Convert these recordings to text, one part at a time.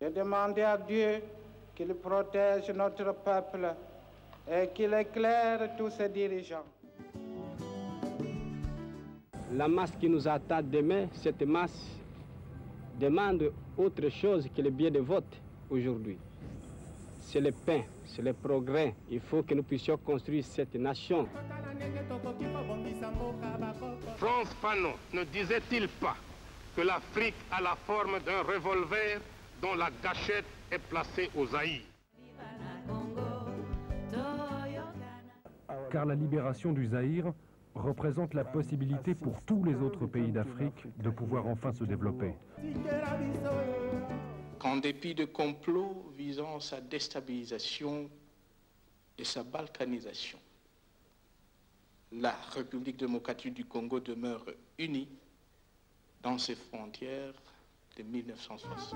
J'ai demandé à Dieu qu'il protège notre peuple et qu'il éclaire tous ses dirigeants. La masse qui nous attend demain, cette masse demande autre chose que le bien de vote aujourd'hui. C'est le pain, c'est le progrès. Il faut que nous puissions construire cette nation. Frantz Fanon ne disait-il pas que l'Afrique a la forme d'un revolver dont la gâchette est placée au Zaïre? Car la libération du Zaïre représente la possibilité pour tous les autres pays d'Afrique de pouvoir enfin se développer. En dépit de complots visant sa déstabilisation et sa balkanisation, la République démocratique du Congo demeure unie dans ses frontières de 1960.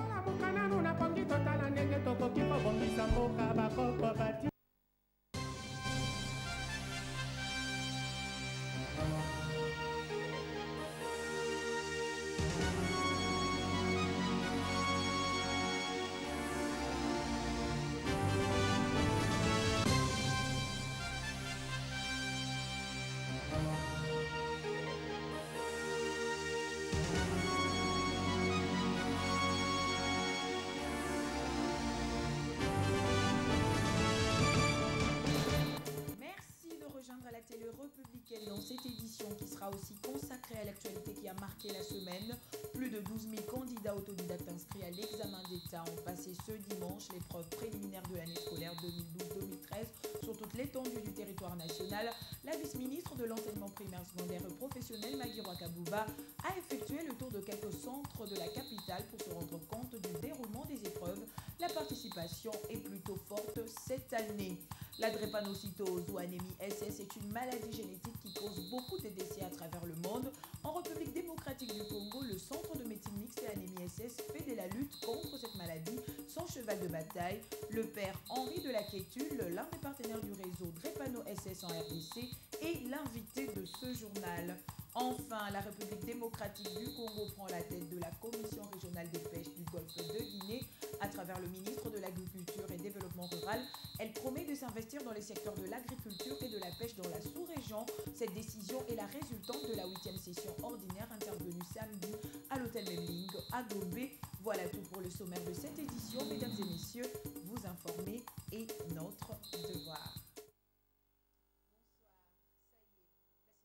À la télé républicaine dans cette édition qui sera aussi consacrée à l'actualité qui a marqué la semaine. Plus de 12 000 candidats autodidactes inscrits à l'examen d'État ont passé ce dimanche l'épreuve préliminaire de l'année scolaire 2012-2013 sur toute l'étendue du territoire national. La vice-ministre de l'enseignement primaire, secondaire et professionnel, Magiro Kabouba, a effectué le tour de quelques centres de la capitale pour se rendre compte du déroulement des épreuves. La participation est plutôt forte cette année. La drépanocytose ou anémie SS est une maladie génétique qui cause beaucoup de décès à travers le monde. En République démocratique du Congo, le Centre de médecine mixte et anémie SS fait de la lutte contre cette maladie son cheval de bataille. Le père Henri de la Quétule, l'un des partenaires du réseau Drépano SS en RDC, est l'invité de ce journal. Enfin, la République démocratique du Congo prend la tête de la Commission régionale des pêches du Golfe de Guinée. À travers le ministre de l'Agriculture et Développement rural, elle promet de s'investir dans les secteurs de l'agriculture et de la pêche dans la sous-région. Cette décision est la résultante de la 8e session ordinaire intervenue samedi à l'hôtel Memling à Gombe. Voilà tout pour le sommaire de cette édition. Mesdames et messieurs, vous informer est notre devoir.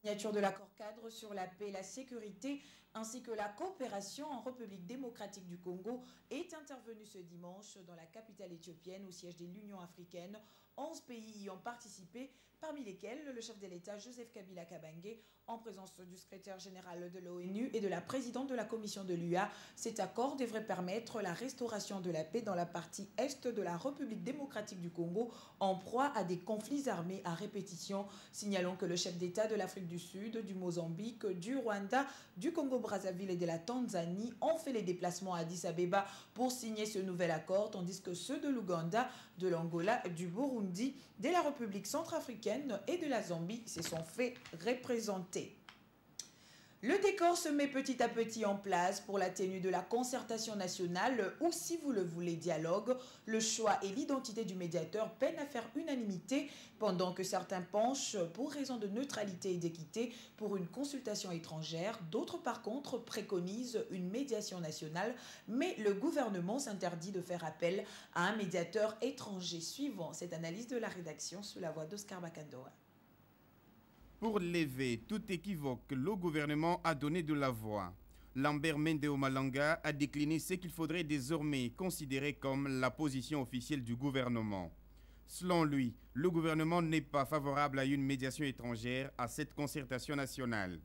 Signature de l'accord cadre sur la paix, la sécurité ainsi que la coopération en République démocratique du Congo est intervenue ce dimanche dans la capitale éthiopienne au siège de l'Union africaine. 11 pays y ont participé, parmi lesquels le chef de l'État Joseph Kabila Kabange, en présence du secrétaire général de l'ONU et de la présidente de la commission de l'UA. Cet accord devrait permettre la restauration de la paix dans la partie est de la République démocratique du Congo, en proie à des conflits armés à répétition. Signalons que le chef d'État de l'Afrique du Sud, du Mozambique, du Rwanda, du Congo-Brazzaville et de la Tanzanie ont fait les déplacements à Addis Abeba pour signer ce nouvel accord, tandis que ceux de l'Ouganda, de l'Angola, du Burundi, de la République centrafricaine et de la Zambie se sont fait représenter. Le décor se met petit à petit en place pour la tenue de la concertation nationale ou, si vous le voulez, dialogue. Le choix et l'identité du médiateur peinent à faire unanimité pendant que certains penchent pour raison de neutralité et d'équité pour une consultation étrangère. D'autres, par contre, préconisent une médiation nationale, mais le gouvernement s'interdit de faire appel à un médiateur étranger. Suivant cette analyse de la rédaction sous la voix d'Oscar Bakandoa. Pour lever tout équivoque, le gouvernement a donné de la voix. Lambert Mende Omalanga a décliné ce qu'il faudrait désormais considérer comme la position officielle du gouvernement. Selon lui, le gouvernement n'est pas favorable à une médiation étrangère à cette concertation nationale.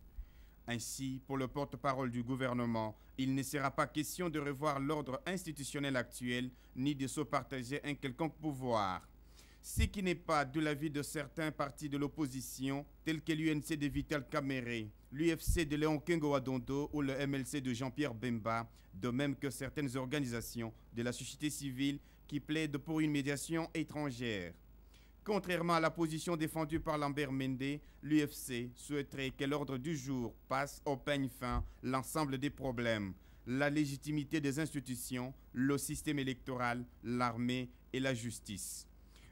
Ainsi, pour le porte-parole du gouvernement, il ne sera pas question de revoir l'ordre institutionnel actuel ni de se partager un quelconque pouvoir. Ce qui n'est pas de l'avis de certains partis de l'opposition, tels que l'UNC de Vital Kamere, l'UFC de Léon Kengo Adondo ou le MLC de Jean-Pierre Bemba, de même que certaines organisations de la société civile qui plaident pour une médiation étrangère. Contrairement à la position défendue par Lambert Mende, l'UFC souhaiterait que l'ordre du jour passe au peigne fin l'ensemble des problèmes. la légitimité des institutions, le système électoral, l'armée et la justice.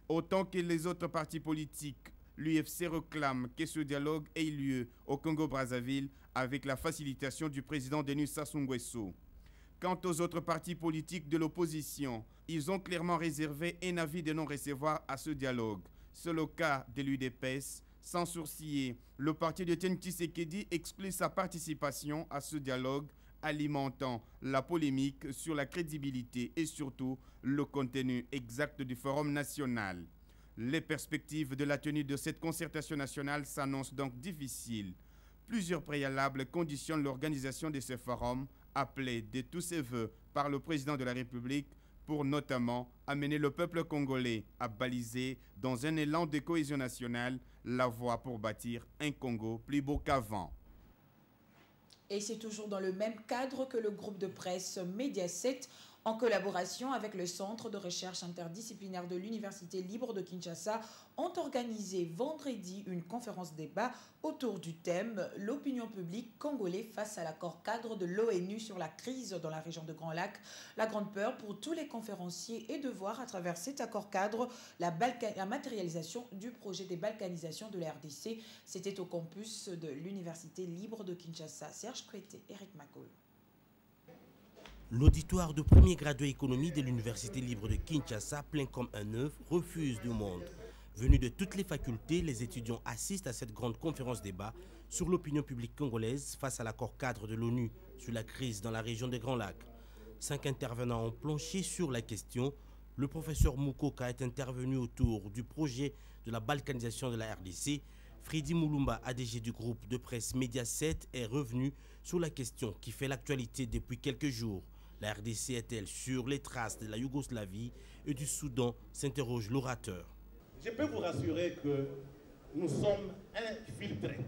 Autant que les autres partis politiques, l'UFC réclame que ce dialogue ait lieu au Congo-Brazzaville avec la facilitation du président Denis Sassou Nguesso. Quant aux autres partis politiques de l'opposition, ils ont clairement réservé un avis de non-recevoir à ce dialogue. C'est le cas de l'UDPS. Sans sourciller, le parti de Etienne Tshisekedi exclut sa participation à ce dialogue, alimentant la polémique sur la crédibilité et surtout le contenu exact du Forum national. Les perspectives de la tenue de cette concertation nationale s'annoncent donc difficiles. Plusieurs préalables conditionnent l'organisation de ce forum, appelé de tous ses voeux par le président de la République, pour notamment amener le peuple congolais à baliser, dans un élan de cohésion nationale, la voie pour bâtir un Congo plus beau qu'avant. Et c'est toujours dans le même cadre que le groupe de presse Mediaset, en collaboration avec le Centre de recherche interdisciplinaire de l'Université libre de Kinshasa, ont organisé vendredi une conférence débat autour du thème « L'opinion publique congolaise face à l'accord cadre de l'ONU sur la crise dans la région de Grand Lac ». La grande peur pour tous les conférenciers est de voir à travers cet accord cadre la matérialisation du projet des balkanisations de la RDC. C'était au campus de l'Université libre de Kinshasa. Serge Kouete, Eric Makol. L'auditoire de premier gradué économie de l'Université libre de Kinshasa, plein comme un œuf, refuse du monde. Venus de toutes les facultés, les étudiants assistent à cette grande conférence débat sur l'opinion publique congolaise face à l'accord cadre de l'ONU sur la crise dans la région des Grands Lacs. 5 intervenants ont planché sur la question. Le professeur Mukoka est intervenu autour du projet de la balkanisation de la RDC. Freddy Moulumba, ADG du groupe de presse Mediaset, est revenu sur la question qui fait l'actualité depuis quelques jours. La RDC est-elle sur les traces de la Yougoslavie et du Soudan, s'interroge l'orateur. Je peux vous rassurer que nous sommes infiltrés.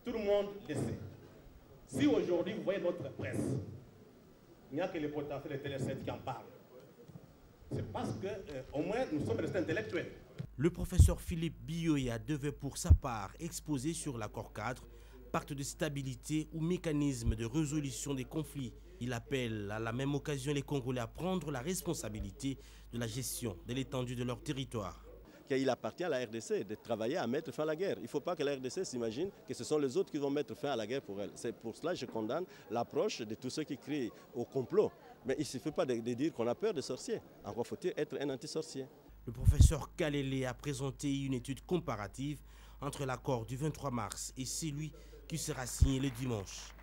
Tout le monde le sait. Si aujourd'hui vous voyez notre presse, il n'y a que les potentiels de Télé7 qui en parlent. C'est parce qu'au moins nous sommes restés intellectuels. Le professeur Philippe Bioya devait pour sa part exposer sur l'accord cadre, pacte de stabilité ou mécanisme de résolution des conflits. Il appelle à la même occasion les Congolais à prendre la responsabilité de la gestion de l'étendue de leur territoire. Il appartient à la RDC de travailler à mettre fin à la guerre. Il ne faut pas que la RDC s'imagine que ce sont les autres qui vont mettre fin à la guerre pour elle. C'est pour cela que je condamne l'approche de tous ceux qui crient au complot. Mais il ne suffit pas de dire qu'on a peur des sorciers. Encore faut-il être un anti-sorcier. Le professeur Kalele a présenté une étude comparative entre l'accord du 23 mars et celui qui sera signé le dimanche.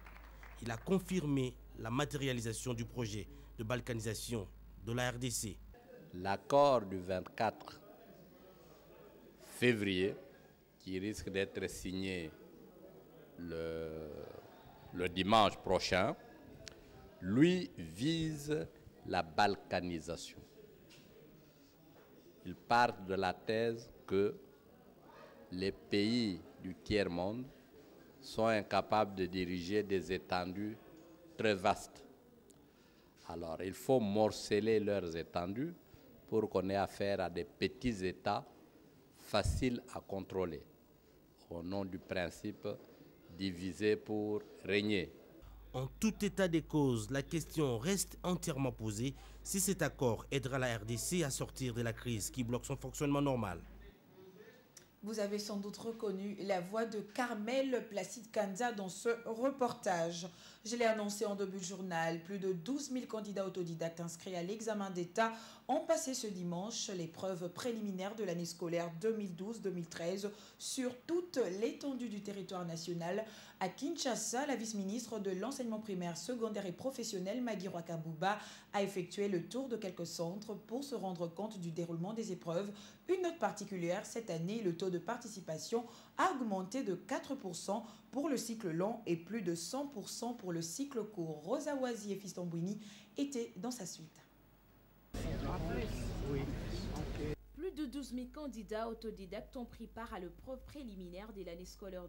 Il a confirmé la matérialisation du projet de balkanisation de la RDC. L'accord du 24 février, qui risque d'être signé le dimanche prochain, lui vise la balkanisation. Il part de la thèse que les pays du tiers-monde sont incapables de diriger des étendues très vastes. Alors, il faut morceler leurs étendues pour qu'on ait affaire à des petits États faciles à contrôler, au nom du principe diviser pour régner. En tout état des causes, la question reste entièrement posée si cet accord aidera la RDC à sortir de la crise qui bloque son fonctionnement normal. Vous avez sans doute reconnu la voix de Carmel Placide Kanza dans ce reportage. Je l'ai annoncé en début de journal, plus de 12 000 candidats autodidactes inscrits à l'examen d'État ont passé ce dimanche l'épreuve préliminaire de l'année scolaire 2012-2013 sur toute l'étendue du territoire national. À Kinshasa, la vice-ministre de l'enseignement primaire, secondaire et professionnel, Magui Rwakabuba, a effectué le tour de quelques centres pour se rendre compte du déroulement des épreuves. Une note particulière, cette année, le taux de participation a augmenté de 4% pour le cycle long et plus de 100% pour le cycle court. Rosa Wazi et Fiston Bouini étaient dans sa suite. Plus de 12 000 candidats autodidactes ont pris part à l'épreuve préliminaire de l'année scolaire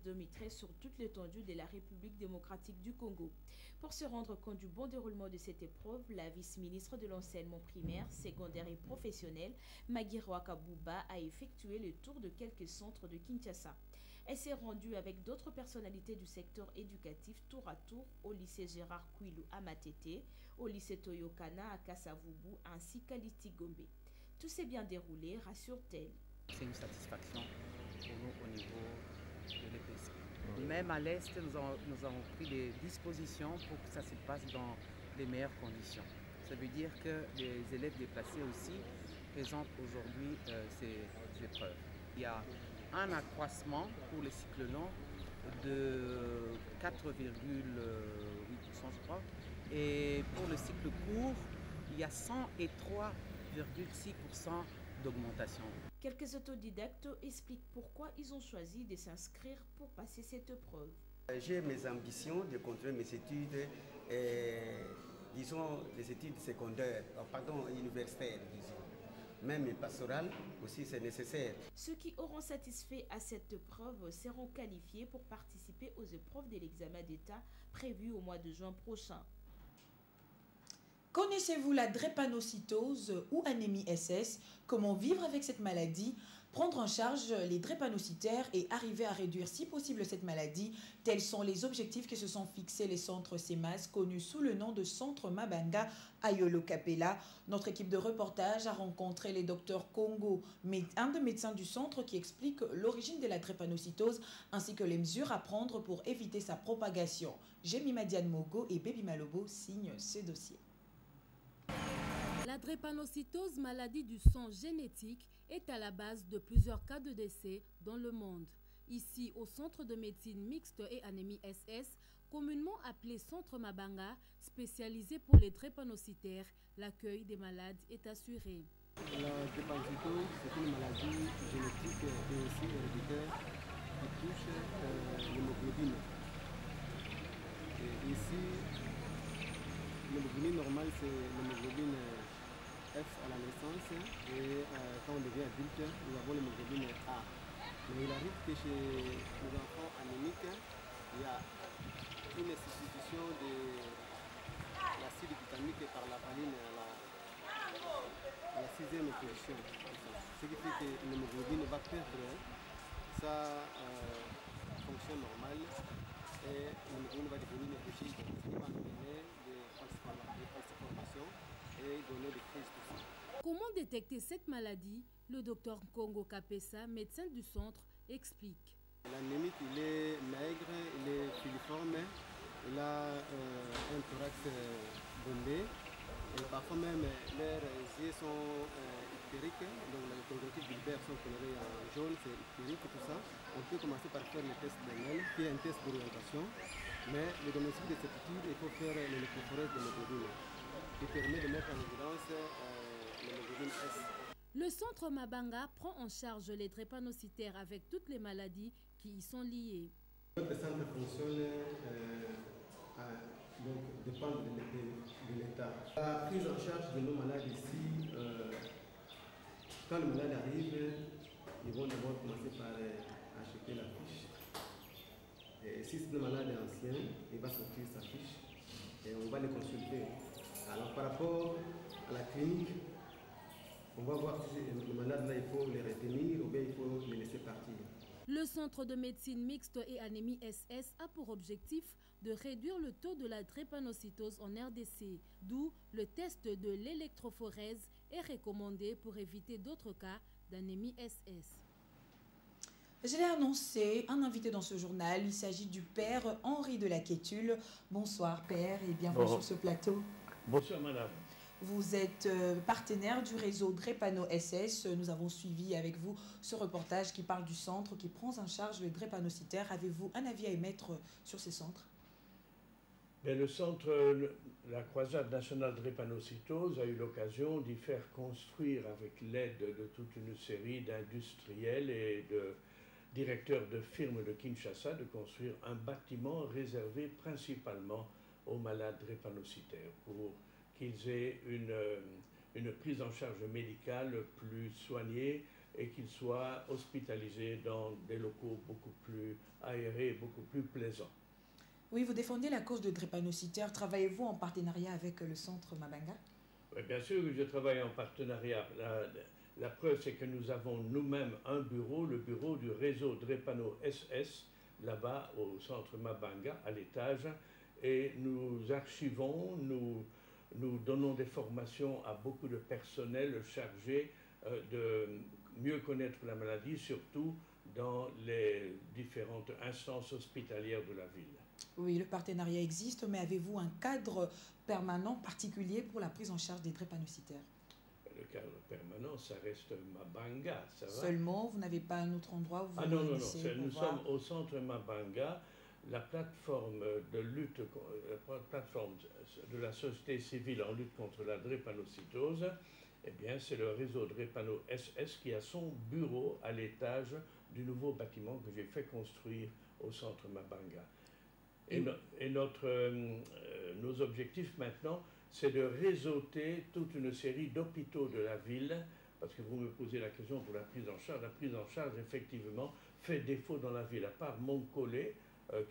2012-2013 sur toute l'étendue de la République démocratique du Congo. Pour se rendre compte du bon déroulement de cette épreuve, la vice-ministre de l'enseignement primaire, secondaire et professionnel, Magui Rwakabuba, a effectué le tour de quelques centres de Kinshasa. Elle s'est rendue avec d'autres personnalités du secteur éducatif tour à tour au lycée Gérard Kouilou à Matete, au lycée Toyokana à Kasavubu ainsi qu'à Litigombe. Tout s'est bien déroulé, rassure-t-elle. C'est une satisfaction pour nous au niveau de l'EPC. Même à l'Est, nous avons pris des dispositions pour que ça se passe dans les meilleures conditions. Ça veut dire que les élèves déplacés aussi présentent aujourd'hui ces épreuves. Il y a un accroissement pour les cycles longs de 4,8%, je crois. Et pour le cycle court, il y a 103,6% d'augmentation. Quelques autodidactes expliquent pourquoi ils ont choisi de s'inscrire pour passer cette épreuve. J'ai mes ambitions de continuer mes études, disons les études secondaires, universitaires, disons. Même pastorales aussi, c'est nécessaire. Ceux qui auront satisfait à cette épreuve seront qualifiés pour participer aux épreuves de l'examen d'État prévu au mois de juin prochain. Connaissez-vous la drépanocytose ou anémie SS? Comment vivre avec cette maladie? Prendre en charge les drépanocytaires et arriver à réduire si possible cette maladie, tels sont les objectifs que se sont fixés les centres CEMAS, connus sous le nom de Centre Mabanga à Yolo Kapela. Notre équipe de reportage a rencontré les docteurs Congo, un des médecins du centre qui explique l'origine de la drépanocytose ainsi que les mesures à prendre pour éviter sa propagation. Jemima Diane Mogo et Baby Malobo signent ce dossier. La drépanocytose, maladie du sang génétique, est à la base de plusieurs cas de décès dans le monde. Ici, au Centre de médecine mixte et anémie SS, communément appelé Centre Mabanga, spécialisé pour les drépanocytaires, l'accueil des malades est assuré. La drépanocytose, c'est une maladie génétique et aussi héréditaire qui touche l'hémoglobine. Ici, l'hémoglobine normale, c'est l'hémoglobine F à la naissance et quand on devient adulte, nous avons l'hémoglobine A. Mais il arrive que chez les enfants anémiques, il y a une substitution de l'acide glutamique par la valine à la 6e position. Ce qui fait que l'hémoglobine va perdre sa fonction normale et l'hémoglobine va devenir rigide, ce qui va amener des falsifications et donner des crises. Comment détecter cette maladie? Le docteur Congo Kapesa, médecin du centre, explique. L'anémique, il est maigre, il est filiforme, il a un thorax bombé et parfois même leurs yeux sont ictériques, donc les conjonctives bulbaires sont colorées en jaune, c'est ictérique, tout ça. On peut commencer par faire le test de MEL, qui est un test d'orientation, mais le diagnostic de certitude, il faut faire l'électrophorèse de l'hémoglobine, qui permet de mettre en évidence l'hémoglobine S. Le centre Mabanga prend en charge les drépanocytaires avec toutes les maladies qui y sont liées. Notre centre fonctionne dépend de l'État. La prise en charge de nos malades ici, quand le malade arrive, ils vont d'abord commencer par acheter la fiche. Et si c'est un malade ancien, il va sortir sa fiche et on va les consulter. Alors par rapport à la clinique, on va voir si le malade là, il faut les retenir ou bien il faut les laisser partir. Le Centre de médecine mixte et anémie SS a pour objectif de réduire le taux de la drépanocytose en RDC, d'où le test de l'électrophorèse est recommandé pour éviter d'autres cas d'anémie SS. Je l'ai annoncé, un invité dans ce journal, il s'agit du père Henri de la Quétule. Bonsoir père et bienvenue sur ce plateau. Bonsoir madame. Vous êtes partenaire du réseau Drépano SS. Nous avons suivi avec vous ce reportage qui parle du centre qui prend en charge les drépanocytaires. Avez-vous un avis à émettre sur ces centres? Le centre, la Croisade nationale drépanocytose a eu l'occasion d'y faire construire avec l'aide de toute une série d'industriels et de directeurs de firmes de Kinshasa, de construire un bâtiment réservé principalement aux malades drépanocytaires pour qu'ils aient une prise en charge médicale plus soignée et qu'ils soient hospitalisés dans des locaux beaucoup plus aérés, beaucoup plus plaisants. Oui, vous défendez la cause de drépanocytaires. Travaillez-vous en partenariat avec le centre Mabanga? Oui, bien sûr que je travaille en partenariat. La preuve, c'est que nous avons nous-mêmes un bureau, le bureau du réseau Drepano SS, là-bas au centre Mabanga, à l'étage, et nous archivons, nous donnons des formations à beaucoup de personnel chargé de mieux connaître la maladie, surtout dans les différentes instances hospitalières de la ville. Oui, le partenariat existe, mais avez-vous un cadre permanent particulier pour la prise en charge des drépanocytaires? Le cadre permanent, ça reste Mabanga, ça va. Seulement, vous n'avez pas un autre endroit où vous non, nous voir... sommes au centre Mabanga, la plateforme de lutte, la plateforme de la société civile en lutte contre la drépanocytose. Eh bien, c'est le réseau Drepano SS qui a son bureau à l'étage du nouveau bâtiment que j'ai fait construire au centre Mabanga. Et nos objectifs maintenant, c'est de réseauter toute une série d'hôpitaux de la ville, parce que vous me posez la question pour la prise en charge. La prise en charge, effectivement, fait défaut dans la ville, à part Monkole,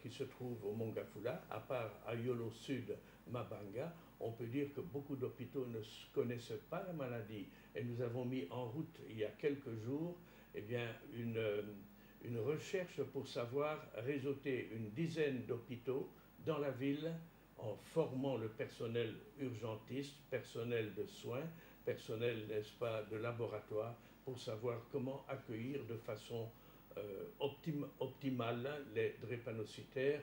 qui se trouve au Mongafula, à part Ayolo Sud, Mabanga. On peut dire que beaucoup d'hôpitaux ne connaissent pas la maladie. Et nous avons mis en route, il y a quelques jours, eh bien, une recherche pour savoir réseauter une dizaine d'hôpitaux dans la ville en formant le personnel urgentiste, personnel de soins, personnel, n'est-ce pas, de laboratoire, pour savoir comment accueillir de façon optimale les drépanocytaires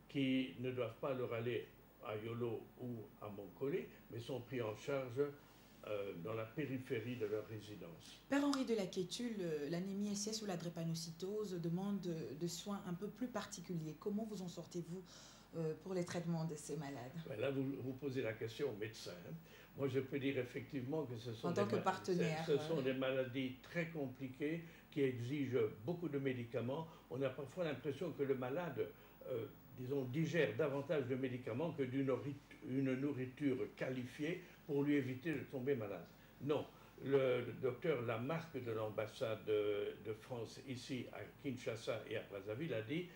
qui ne doivent pas leur aller à Yolo ou à Monkole, mais sont pris en charge dans la périphérie de leur résidence. Père Henri de la Quétule, l'anémie SS ou la drépanocytose demande de soins un peu plus particuliers. Comment vous en sortez-vous pour les traitements de ces malades? Là, vous posez la question aux médecins. Moi, je peux dire effectivement que ce sont, des maladies très compliquées qui exigent beaucoup de médicaments. On a parfois l'impression que le malade, disons, digère davantage de médicaments que d'une nourriture qualifiée pour lui éviter de tomber malade. Non, le docteur Lamarck de l'ambassade de France ici à Kinshasa et à Brazzaville a dit: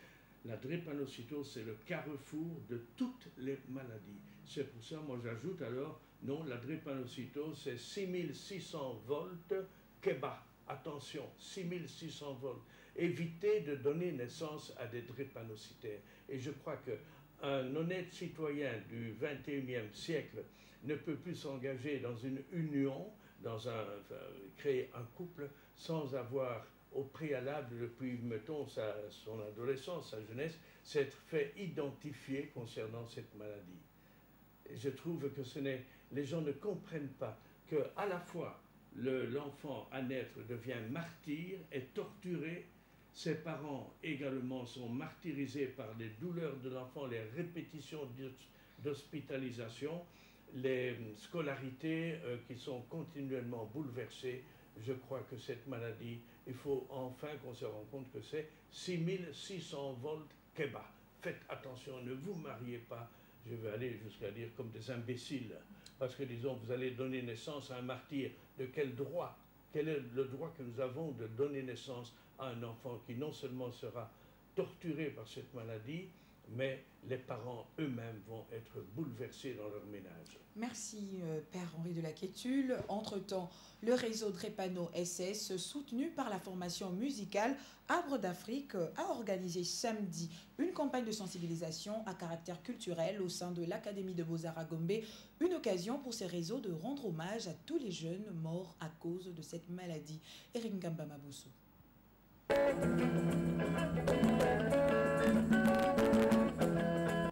la drépanocytose, c'est le carrefour de toutes les maladies. C'est pour ça, moi j'ajoute alors, non, la drépanocytose, c'est 6600 volts Keba. Attention, 6600 volts. Évitez de donner naissance à des drépanocytaires. Et je crois qu'un honnête citoyen du 21e siècle ne peut plus s'engager dans une union, créer un couple, sans avoir au préalable, depuis, mettons, son adolescence, sa jeunesse, s'être fait identifier concernant cette maladie. Et je trouve que les gens ne comprennent pas qu'à la fois l'enfant à naître devient martyr et torturé, ses parents également sont martyrisés par les douleurs de l'enfant, les répétitions d'hospitalisation, les scolarités qui sont continuellement bouleversées. Je crois que cette maladie, il faut enfin qu'on se rende compte que c'est 6600 volts Keba. Faites attention, ne vous mariez pas, je vais aller jusqu'à dire comme des imbéciles, parce que disons, vous allez donner naissance à un martyr. De quel droit? Quel est le droit que nous avons de donner naissance à un enfant qui non seulement sera torturé par cette maladie, mais les parents eux-mêmes vont être bouleversés dans leur ménage. Merci, Père Henri de la Quétule. Entre-temps, le réseau Drepano SS, soutenu par la formation musicale Arbre d'Afrique, a organisé samedi une campagne de sensibilisation à caractère culturel au sein de l'Académie de Beaux-Arts à Gombe, une occasion pour ces réseaux de rendre hommage à tous les jeunes morts à cause de cette maladie. Eric Ngamba Mabusu.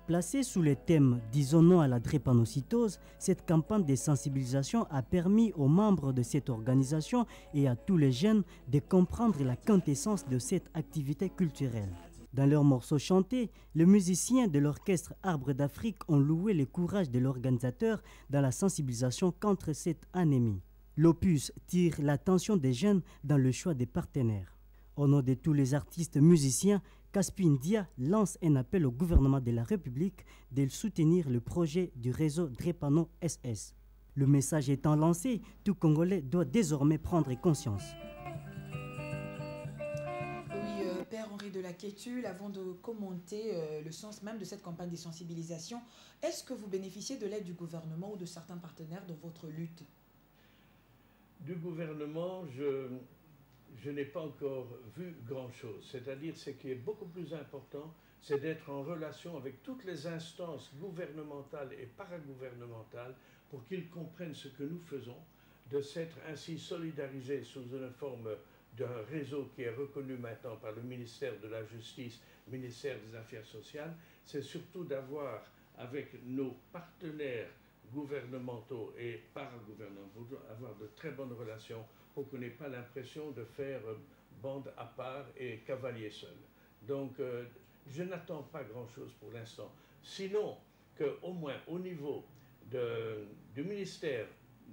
Placée sous le thème « Disons non à la drépanocytose », cette campagne de sensibilisation a permis aux membres de cette organisation et à tous les jeunes de comprendre la quintessence de cette activité culturelle. Dans leurs morceaux chantés, les musiciens de l'orchestre Arbre d'Afrique ont loué le courage de l'organisateur dans la sensibilisation contre cette anémie. L'opus tire l'attention des jeunes dans le choix des partenaires. Au nom de tous les artistes musiciens, Caspi Ndia lance un appel au gouvernement de la République de soutenir le projet du réseau Drepano SS. Le message étant lancé, tout Congolais doit désormais prendre conscience. Oui, Père Henri de la Quétule, avant de commenter le sens même de cette campagne de sensibilisation, est-ce que vous bénéficiez de l'aide du gouvernement ou de certains partenaires dans votre lutte? Du gouvernement, je n'ai pas encore vu grand-chose. C'est-à-dire, ce qui est beaucoup plus important, c'est d'être en relation avec toutes les instances gouvernementales et paragouvernementales pour qu'ils comprennent ce que nous faisons, de s'être ainsi solidarisés sous une forme d'un réseau qui est reconnu maintenant par le ministère de la Justice, ministère des Affaires sociales. C'est surtout d'avoir avec nos partenaires gouvernementaux et paragouvernementaux, avoir de très bonnes relations pour qu'on n'ait pas l'impression de faire bande à part et cavalier seul. Donc, je n'attends pas grand-chose pour l'instant. Sinon, qu'au moins au niveau du ministère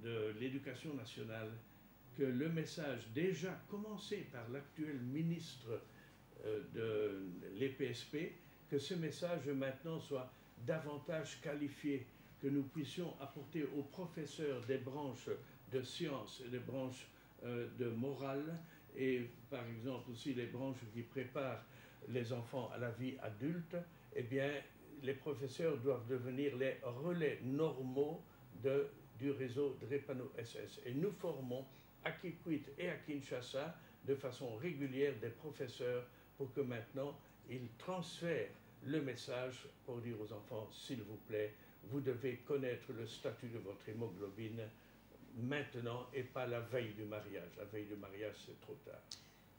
de l'Éducation nationale, que le message déjà commencé par l'actuel ministre de l'EPSP, que ce message maintenant soit davantage qualifié, que nous puissions apporter aux professeurs des branches de sciences et des branches de morale, et par exemple aussi les branches qui préparent les enfants à la vie adulte, eh bien, les professeurs doivent devenir les relais normaux du réseau Drepano-SS. Et nous formons à Kikwit et à Kinshasa de façon régulière des professeurs pour que maintenant ils transfèrent le message pour dire aux enfants, s'il vous plaît, vous devez connaître le statut de votre hémoglobine maintenant et pas la veille du mariage. La veille du mariage, c'est trop tard.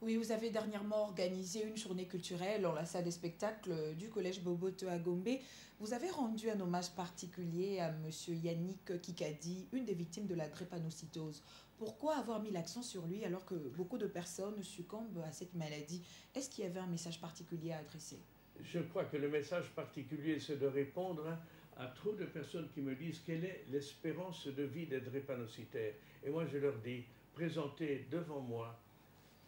Oui, vous avez dernièrement organisé une journée culturelle dans la salle des spectacles du collège Boboto à Gombe. Vous avez rendu un hommage particulier à M. Yannick Kikadi, une des victimes de la drépanocytose. Pourquoi avoir mis l'accent sur lui alors que beaucoup de personnes succombent à cette maladie? Est-ce qu'il y avait un message particulier à adresser? Je crois que le message particulier, c'est de répondre à trop de personnes qui me disent quelle est l'espérance de vie des drépanocytaires. Et moi, je leur dis, présentez devant moi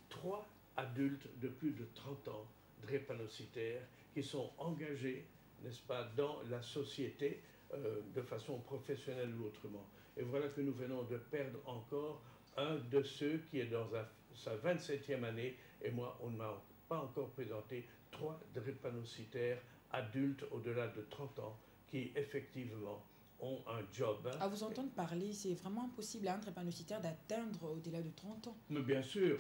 3 adultes de plus de 30 ans, drépanocytaires, qui sont engagés, n'est-ce pas, dans la société de façon professionnelle ou autrement. Et voilà que nous venons de perdre encore un de ceux qui est dans sa 27e année, et moi, on ne m'a pas encore présenté 3 drépanocytaires adultes au-delà de 30 ans qui, effectivement, ont un job. À vous entendre parler, c'est vraiment impossible à un drépanocytaire d'atteindre au-delà de 30 ans. Mais bien sûr,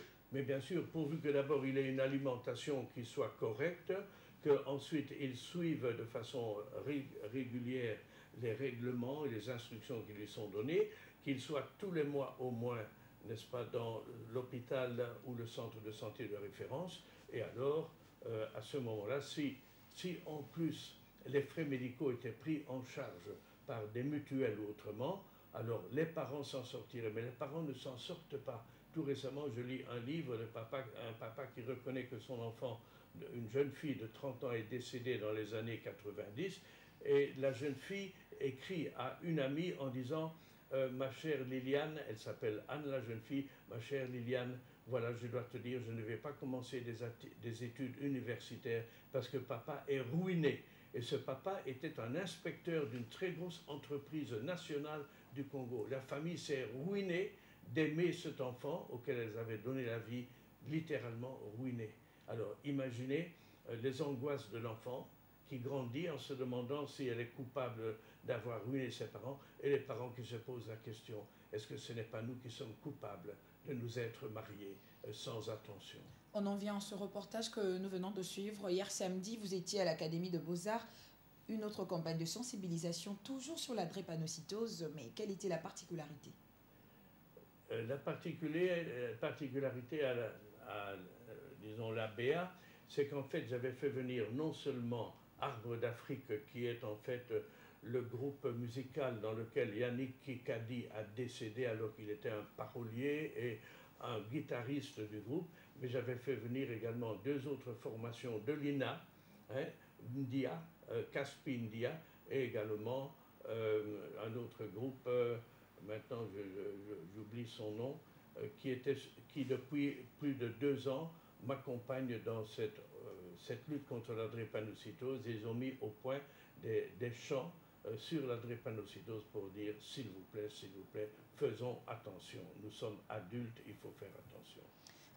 pourvu que d'abord il ait une alimentation qui soit correcte, qu'ensuite il suive de façon régulière les règlements et les instructions qui lui sont données, qu'il soit tous les mois au moins, n'est-ce pas, dans l'hôpital ou le centre de santé de référence. Et alors, à ce moment-là, si en plus les frais médicaux étaient pris en charge par des mutuelles ou autrement, alors les parents s'en sortiraient. Mais les parents ne s'en sortent pas. Tout récemment, je lis un livre de un papa qui reconnaît que son enfant, une jeune fille de 30 ans, est décédée dans les années 90. Et la jeune fille écrit à une amie en disant ma chère Liliane, elle s'appelle Anne la jeune fille, ma chère Liliane, voilà, je dois te dire, je ne vais pas commencer des études universitaires parce que papa est ruiné. Et ce papa était un inspecteur d'une très grosse entreprise nationale du Congo. La famille s'est ruinée d'aimer cet enfant auquel elles avaient donné la vie, littéralement ruiné. Alors imaginez les angoisses de l'enfant qui grandit en se demandant si elle est coupable d'avoir ruiné ses parents, et les parents qui se posent la question, est-ce que ce n'est pas nous qui sommes coupables de nous être mariés sans attention? On en vient à ce reportage que nous venons de suivre. Hier samedi, vous étiez à l'Académie de Beaux-Arts. Une autre campagne de sensibilisation, toujours sur la drépanocytose, mais quelle était la particularité? La particularité disons, l'ABA, c'est qu'en fait, j'avais fait venir non seulement Arbre d'Afrique, qui est en fait le groupe musical dans lequel Yannick Kikadi a décédé alors qu'il était un parolier et un guitariste du groupe, mais j'avais fait venir également 2 autres formations de l'INA, Ndia, Caspi Ndia, et également un autre groupe, maintenant j'oublie son nom, qui depuis plus de 2 ans m'accompagne dans cette lutte contre la drépanocytose. Ils ont mis au point des chants sur la drépanocytose pour dire s'il vous plaît, faisons attention. Nous sommes adultes, il faut faire attention.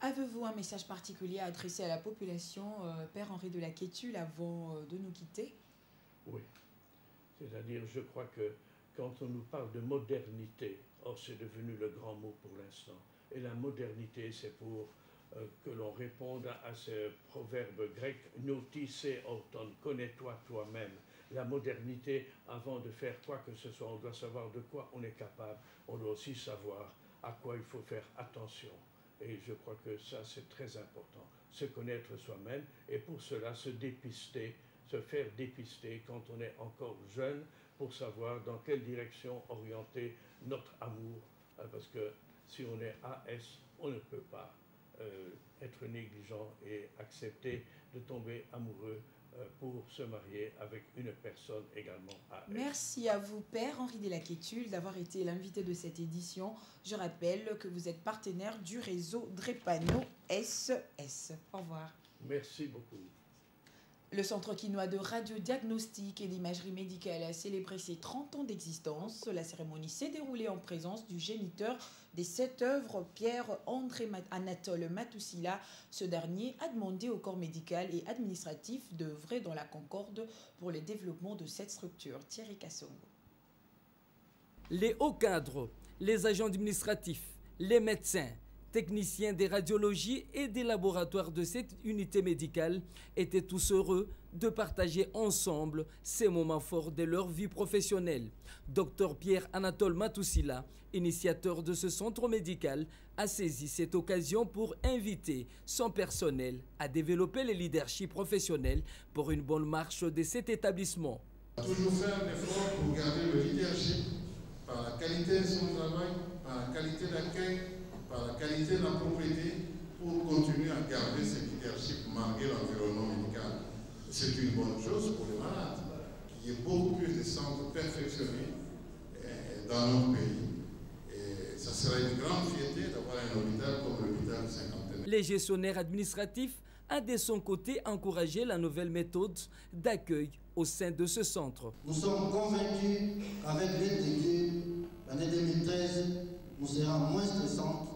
Avez-vous un message particulier à adresser à la population, Père Henri de la Quétule, avant de nous quitter? Oui, c'est-à-dire je crois que quand on nous parle de modernité, or c'est devenu le grand mot pour l'instant, et la modernité c'est pour que l'on réponde à ce proverbe grec « Notice auton », connais-toi toi-même. La modernité, avant de faire quoi que ce soit, on doit savoir de quoi on est capable, on doit aussi savoir à quoi il faut faire attention. Et je crois que ça c'est très important, se connaître soi-même et pour cela se dépister, se faire dépister quand on est encore jeune pour savoir dans quelle direction orienter notre amour, parce que si on est AS, on ne peut pas être négligent et accepter de tomber amoureux pour se marier avec une personne également AS. Merci à vous, Père Henri Delaquétule, d'avoir été l'invité de cette édition. Je rappelle que vous êtes partenaire du réseau Drepano SES. Au revoir. Merci beaucoup. Le Centre quinois de radiodiagnostic et d'imagerie médicale a célébré ses 30 ans d'existence. La cérémonie s'est déroulée en présence du géniteur des 7 œuvres, Pierre-André Anatole Matoussila. Ce dernier a demandé au corps médical et administratif d'œuvrer dans la concorde pour le développement de cette structure. Thierry Kassongo. Les hauts cadres, les agents administratifs, les médecins, techniciens des radiologies et des laboratoires de cette unité médicale étaient tous heureux de partager ensemble ces moments forts de leur vie professionnelle. Dr Pierre-Anatole Matoussila, initiateur de ce centre médical, a saisi cette occasion pour inviter son personnel à développer le leadership professionnel pour une bonne marche de cet établissement. Toujours faire l'effort pour garder le leadership par la qualité de son travail, par la qualité d'accueil, par la qualité de la propriété, pour continuer à garder ce leadership malgré l'environnement médical. C'est une bonne chose pour les malades, qu'il y ait beaucoup plus de centres perfectionnés dans notre pays. Et ça serait une grande fierté d'avoir un hôpital comme l'hôpital de Saint-Quentin. Les gestionnaires administratifs a de son côté encouragé la nouvelle méthode d'accueil au sein de ce centre. Nous sommes convaincus qu'avec l'aide de Dieu, l'année 2013 nous sera moins stressante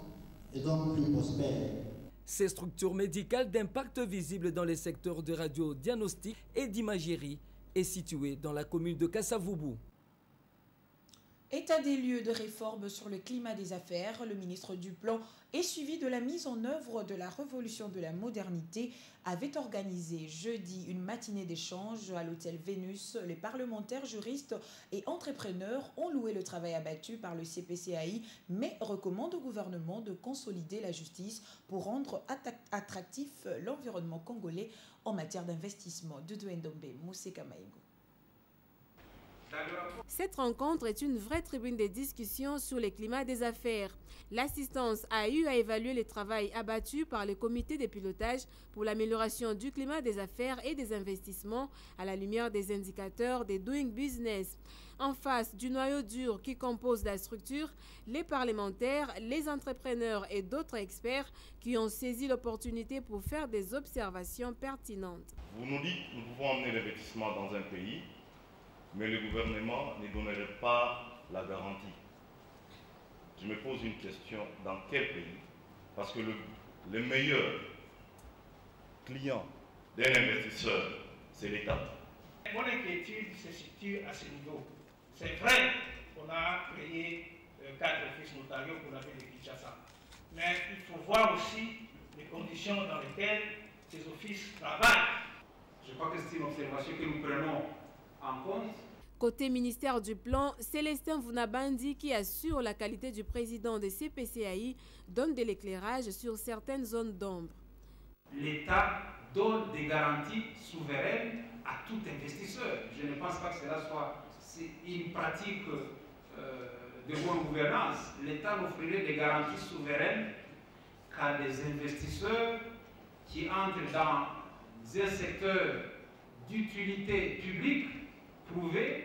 et donc plus prospère. Ces structures médicales d'impact visible dans les secteurs de radiodiagnostic et d'imagerie est située dans la commune de Kasavubu. État des lieux de réforme sur le climat des affaires, le ministre du Plan et suivi de la mise en œuvre de la révolution de la modernité avait organisé jeudi une matinée d'échange à l'hôtel Vénus. Les parlementaires, juristes et entrepreneurs ont loué le travail abattu par le CPCAI, mais recommandent au gouvernement de consolider la justice pour rendre attractif l'environnement congolais en matière d'investissement. Doudou Ndombe, Moussé Kamaïgo. Cette rencontre est une vraie tribune de discussion sur le climat des affaires. L'assistance a eu à évaluer le travail abattu par le comité de pilotage pour l'amélioration du climat des affaires et des investissements à la lumière des indicateurs des Doing Business. En face du noyau dur qui compose la structure, les parlementaires, les entrepreneurs et d'autres experts qui ont saisi l'opportunité pour faire des observations pertinentes. Vous nous dites que nous pouvons emmener l'investissement dans un pays, mais le gouvernement ne donnerait pas la garantie. Je me pose une question, dans quel pays? Parce que le meilleur client d'un investisseur, c'est l'État. Mon inquiétude se situe à ce niveau. C'est vrai qu'on a créé 4 offices notariaux pour la ville de Kinshasa, mais il faut voir aussi les conditions dans lesquelles ces offices travaillent. Je crois que c'est une observation que nous prenons en compte. Côté ministère du Plan, Célestin Vunabandi, qui assure la qualité du président des CPCAI, donne de l'éclairage sur certaines zones d'ombre. L'État donne des garanties souveraines à tout investisseur. Je ne pense pas que cela soit une pratique de bonne gouvernance. L'État n'offrirait des garanties souveraines qu'à des investisseurs qui entrent dans un secteur d'utilité publique prouvée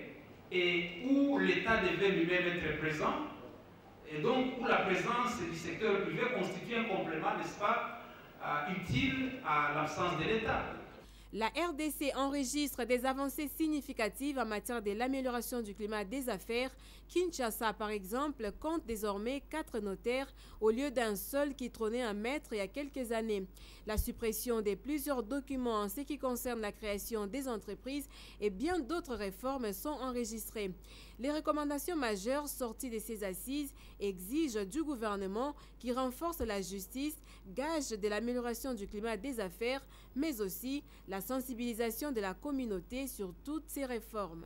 et où l'État devait lui-même être présent, et donc où la présence du secteur privé constitue un complément, n'est-ce pas, utile à l'absence de l'État. La RDC enregistre des avancées significatives en matière de l'amélioration du climat des affaires. Kinshasa, par exemple, compte désormais 4 notaires au lieu d'un seul qui trônait un maître il y a quelques années. La suppression de plusieurs documents en ce qui concerne la création des entreprises et bien d'autres réformes sont enregistrées. Les recommandations majeures sorties de ces assises exigent du gouvernement qui renforce la justice, gage de l'amélioration du climat des affaires, mais aussi la sensibilisation de la communauté sur toutes ces réformes.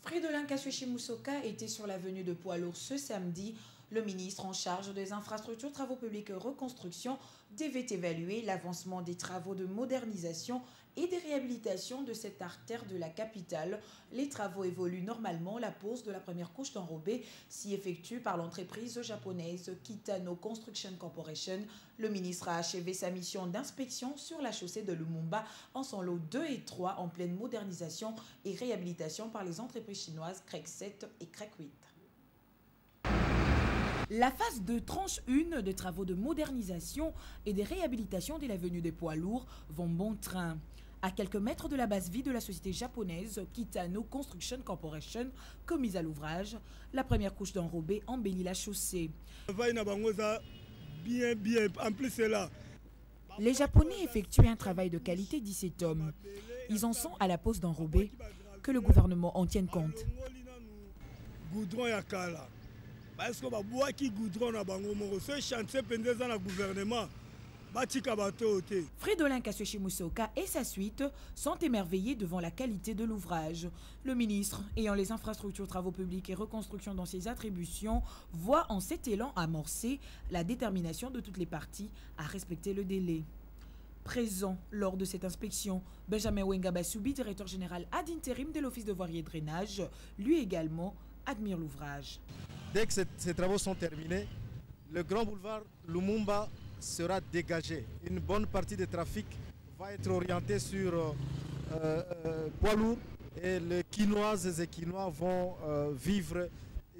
Fridolin Kassuechi-Moussoka était sur l'avenue de Poids-Lourds ce samedi. Le ministre en charge des infrastructures, travaux publics et reconstruction devait évaluer l'avancement des travaux de modernisation et des réhabilitations de cette artère de la capitale. Les travaux évoluent normalement. La pose de la première couche d'enrobé s'y effectue par l'entreprise japonaise Kitano Construction Corporation. Le ministre a achevé sa mission d'inspection sur la chaussée de Lumumba en son lot 2 et 3 en pleine modernisation et réhabilitation par les entreprises chinoises CREC 7 et CREC 8. La phase de tranche 1 des travaux de modernisation et de réhabilitation de l'avenue des Poids Lourds vont bon train. À quelques mètres de la base vie de la société japonaise Kitano Construction Corporation, commise à l'ouvrage, la première couche d'enrobé embellit la chaussée. Les Japonais effectuent un travail de qualité, dit cet homme. Ils en sont à la pose d'enrobé, que le gouvernement en tienne compte. Parce que les goudron na bango moko ce chantier pendant le gouvernement batika bato te. Fridolin Kassuechi-Moussoka et sa suite sont émerveillés devant la qualité de l'ouvrage. Le ministre, ayant les infrastructures, travaux publics et reconstruction dans ses attributions, voit en cet élan amorcé la détermination de toutes les parties à respecter le délai. Présent lors de cette inspection, Benjamin Wenga Basoubi, directeur général ad intérim de l'Office de voirie et drainage, lui également admire l'ouvrage. Dès que ces travaux sont terminés, le grand boulevard Lumumba sera dégagé. Une bonne partie du trafic va être orientée sur poids lourds et les Quinoises et Quinois vont vivre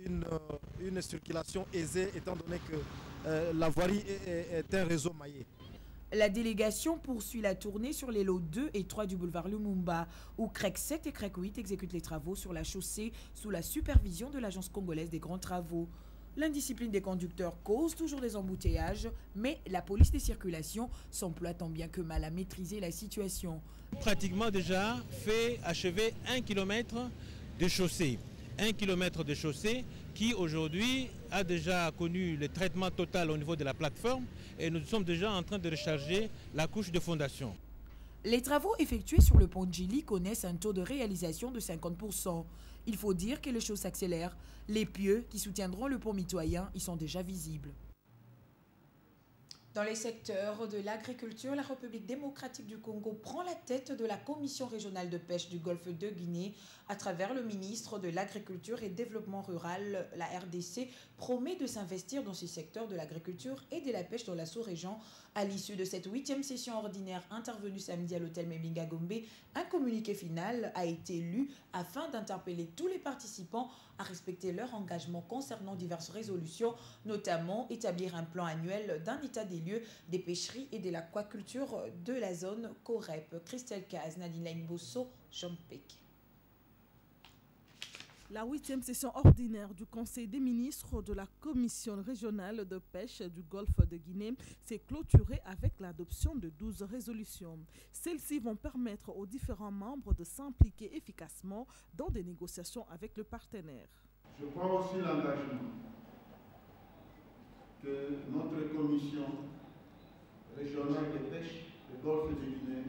une circulation aisée étant donné que la voirie est un réseau maillé. La délégation poursuit la tournée sur les lots 2 et 3 du boulevard Lumumba, où CREC 7 et CREC 8 exécutent les travaux sur la chaussée sous la supervision de l'Agence congolaise des grands travaux. L'indiscipline des conducteurs cause toujours des embouteillages, mais la police des circulations s'emploie tant bien que mal à maîtriser la situation. Pratiquement déjà fait achever 1 km de chaussée. 1 km de chaussée qui aujourd'hui a déjà connu le traitement total au niveau de la plateforme et nous sommes déjà en train de recharger la couche de fondation. Les travaux effectués sur le pont Djili connaissent un taux de réalisation de 50%. Il faut dire que les choses s'accélèrent. Les pieux qui soutiendront le pont mitoyen y sont déjà visibles. Dans les secteurs de l'agriculture, la République démocratique du Congo prend la tête de la Commission régionale de pêche du Golfe de Guinée. À travers le ministre de l'Agriculture et Développement rural, la RDC promet de s'investir dans ces secteurs de l'agriculture et de la pêche dans la sous-région. À l'issue de cette 8e session ordinaire intervenue samedi à l'hôtel Membinga Gombe, un communiqué final a été lu afin d'interpeller tous les participants à respecter leur engagement concernant diverses résolutions, notamment établir un plan annuel d'un état des lieux des pêcheries et de l'aquaculture de la zone COREP. Christelle Kaz, Nadine Lainbosso, Jean-Pec. La 8e session ordinaire du Conseil des ministres de la Commission régionale de pêche du Golfe de Guinée s'est clôturée avec l'adoption de 12 résolutions. Celles-ci vont permettre aux différents membres de s'impliquer efficacement dans des négociations avec le partenaire. Je crois aussi l'engagement que notre Commission régionale de pêche du Golfe de Guinée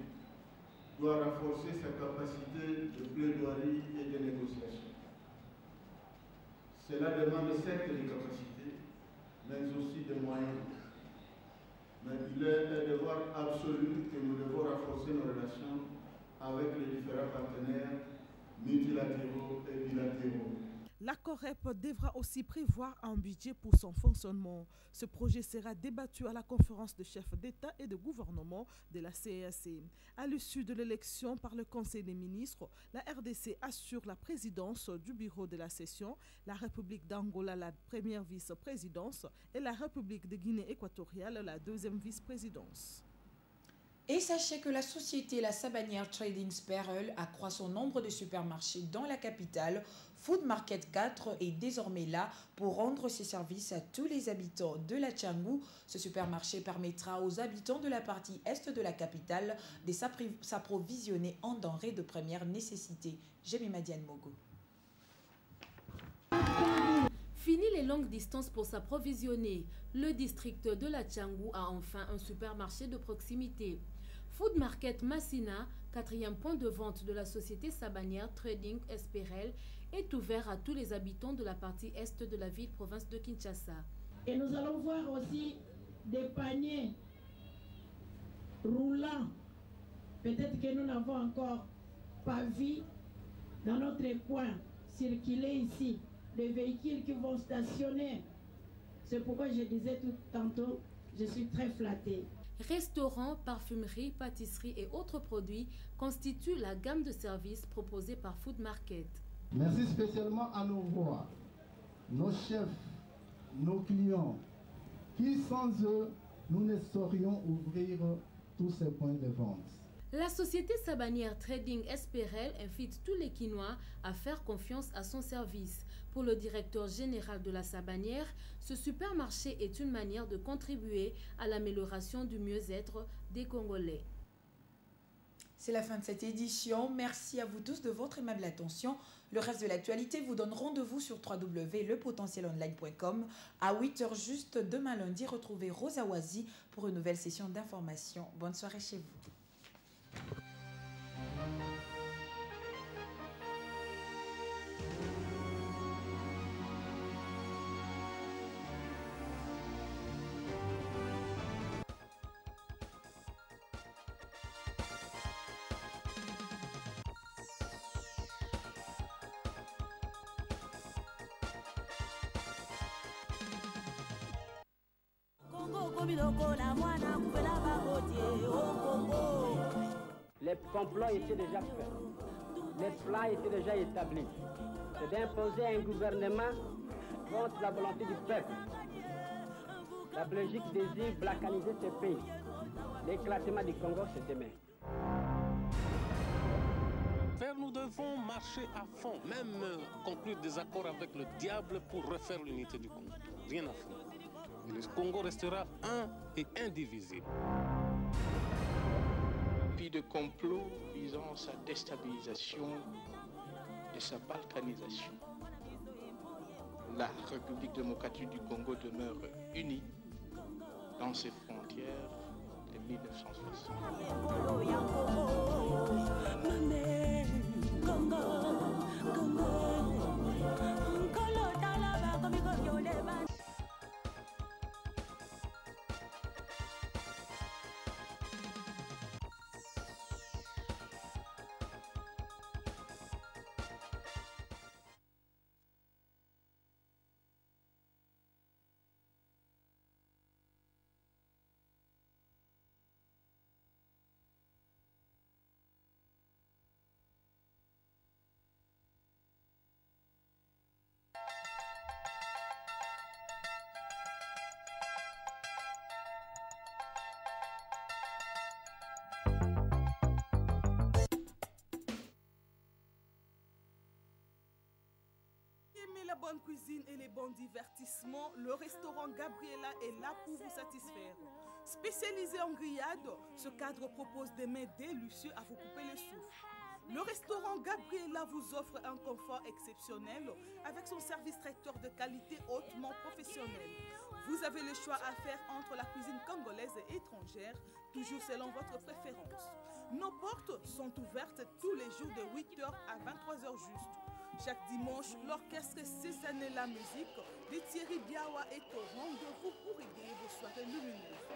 doit renforcer sa capacité de plaidoirie et de négociation. Cela demande certes des capacités, mais aussi des moyens. Mais il est un devoir absolu que nous devons renforcer nos relations avec les différents partenaires multilatéraux et bilatéraux. La COREP devra aussi prévoir un budget pour son fonctionnement. Ce projet sera débattu à la conférence de chefs d'État et de gouvernement de la CEAC. À l'issue de l'élection par le Conseil des ministres, la RDC assure la présidence du bureau de la session, la République d'Angola la première vice-présidence et la République de Guinée équatoriale la deuxième vice-présidence. Et sachez que la société La Sabanière Trading Sperrel accroît son nombre de supermarchés dans la capitale. Food Market 4 est désormais là pour rendre ses services à tous les habitants de la Tchangou. Ce supermarché permettra aux habitants de la partie est de la capitale de s'approvisionner en denrées de première nécessité. Jemima Diane Mogo. Fini les longues distances pour s'approvisionner. Le district de la Tchangou a enfin un supermarché de proximité. Food Market Massina, 4e point de vente de la société Sabanière Trading Sperrel, est ouvert à tous les habitants de la partie est de la ville-province de Kinshasa. Et nous allons voir aussi des paniers roulants. Peut-être que nous n'avons encore pas vu dans notre coin circuler ici des véhicules qui vont stationner. C'est pourquoi je disais tout tantôt, je suis très flattée. Restaurants, parfumeries, pâtisseries et autres produits constituent la gamme de services proposés par Food Market. Merci spécialement à nos voix, nos chefs, nos clients, qui sans eux, nous ne saurions ouvrir tous ces points de vente. La société Sabanière Trading Sperrel invite tous les Quinois à faire confiance à son service. Pour le directeur général de la Sabanière, ce supermarché est une manière de contribuer à l'amélioration du mieux-être des Congolais. C'est la fin de cette édition. Merci à vous tous de votre aimable attention. Le reste de l'actualité vous donne rendez-vous sur www.lepotentielonline.com. À 8h juste demain lundi, retrouvez Rosa Wazi pour une nouvelle session d'information. Bonne soirée chez vous. Les complots étaient déjà faits. Les plans étaient déjà établis. C'est d'imposer un gouvernement contre la volonté du peuple. La Belgique désire balkaniser ce pays. L'éclatement du Congo, c'est demain. Nous devons marcher à fond, même conclure des accords avec le diable pour refaire l'unité du Congo. Rien à faire. Le Congo restera un et indivisible. Puis de complot visant sa déstabilisation et sa balkanisation. La République démocratique du Congo demeure unie dans ses frontières de 1960. La bonne cuisine et les bons divertissements, le restaurant Gabriela est là pour vous satisfaire. Spécialisé en grillade, ce cadre propose des mets délicieux à vous couper le souffle. Le restaurant Gabriela vous offre un confort exceptionnel avec son service traiteur de qualité hautement professionnel. Vous avez le choix à faire entre la cuisine congolaise et étrangère, toujours selon votre préférence. Nos portes sont ouvertes tous les jours de 8h à 23h juste. Chaque dimanche, l'orchestre Césané la musique de Thierry Biawa est au rendez-vous pour égayer vos soirées lumineuses.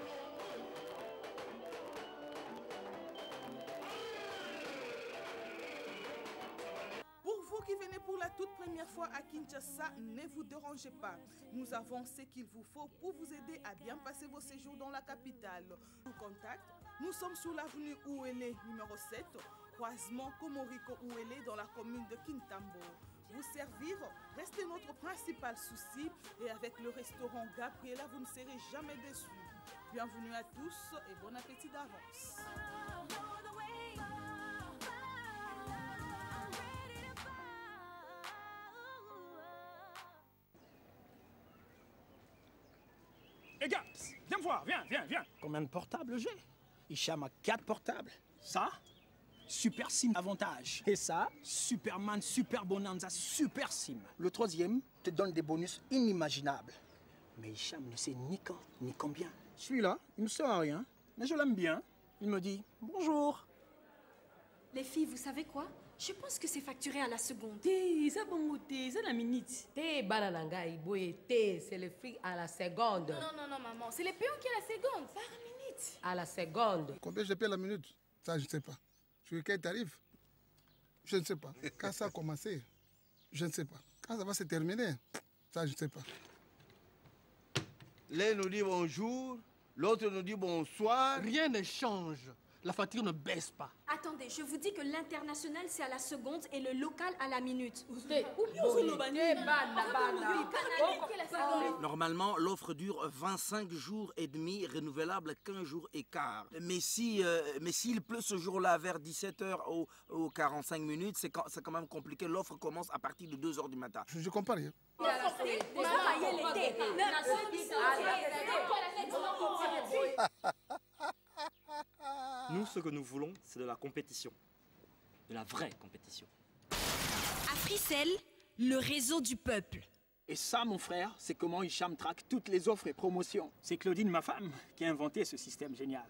Pour vous qui venez pour la toute première fois à Kinshasa, ne vous dérangez pas. Nous avons ce qu'il vous faut pour vous aider à bien passer vos séjours dans la capitale. Pour contact, nous sommes sur l'avenue Ouélé numéro 7, croisement Komoriko Ouélé dans la commune de Kintambo. Vous servir, restez notre principal souci et avec le restaurant Gabriela, vous ne serez jamais déçus. Bienvenue à tous et bon appétit d'avance. Et gars, viens me voir, viens. Combien de portables j'ai? Hicham a 4 portables. Ça, Super Sim Avantage. Et ça, Superman Super Bonanza Super Sim. Le troisième te donne des bonus inimaginables. Mais Hicham ne sait ni quand, ni combien. Celui-là, il ne sert à rien, mais je l'aime bien. Il me dit bonjour. Les filles, vous savez quoi? Je pense que c'est facturé à la seconde. Ça c'est la minute. C'est le prix à la seconde. Non, maman. C'est les payants qui à la seconde. Par minute. À la seconde. Combien je paie la minute? Ça, je ne sais pas. Sur quel tarif? Je ne sais pas. Quand ça a commencé? Je ne sais pas. Quand ça va se terminer? Ça, je ne sais pas. L'un nous dit bonjour, l'autre nous dit bonsoir. Rien ne change. La facture ne baisse pas. Attendez, je vous dis que l'international c'est à la seconde et le local à la minute. Normalement, l'offre dure 25 jours et demi, renouvelable 15 jours et quart. Mais s'il pleut ce jour-là vers 17h ou 45 minutes, c'est quand même compliqué. L'offre commence à partir de 2h du matin. Je comprends rien. Nous, ce que nous voulons, c'est de la compétition. De la vraie compétition. Africell, le réseau du peuple. Et ça, mon frère, c'est comment Hicham traque toutes les offres et promotions. C'est Claudine, ma femme, qui a inventé ce système génial.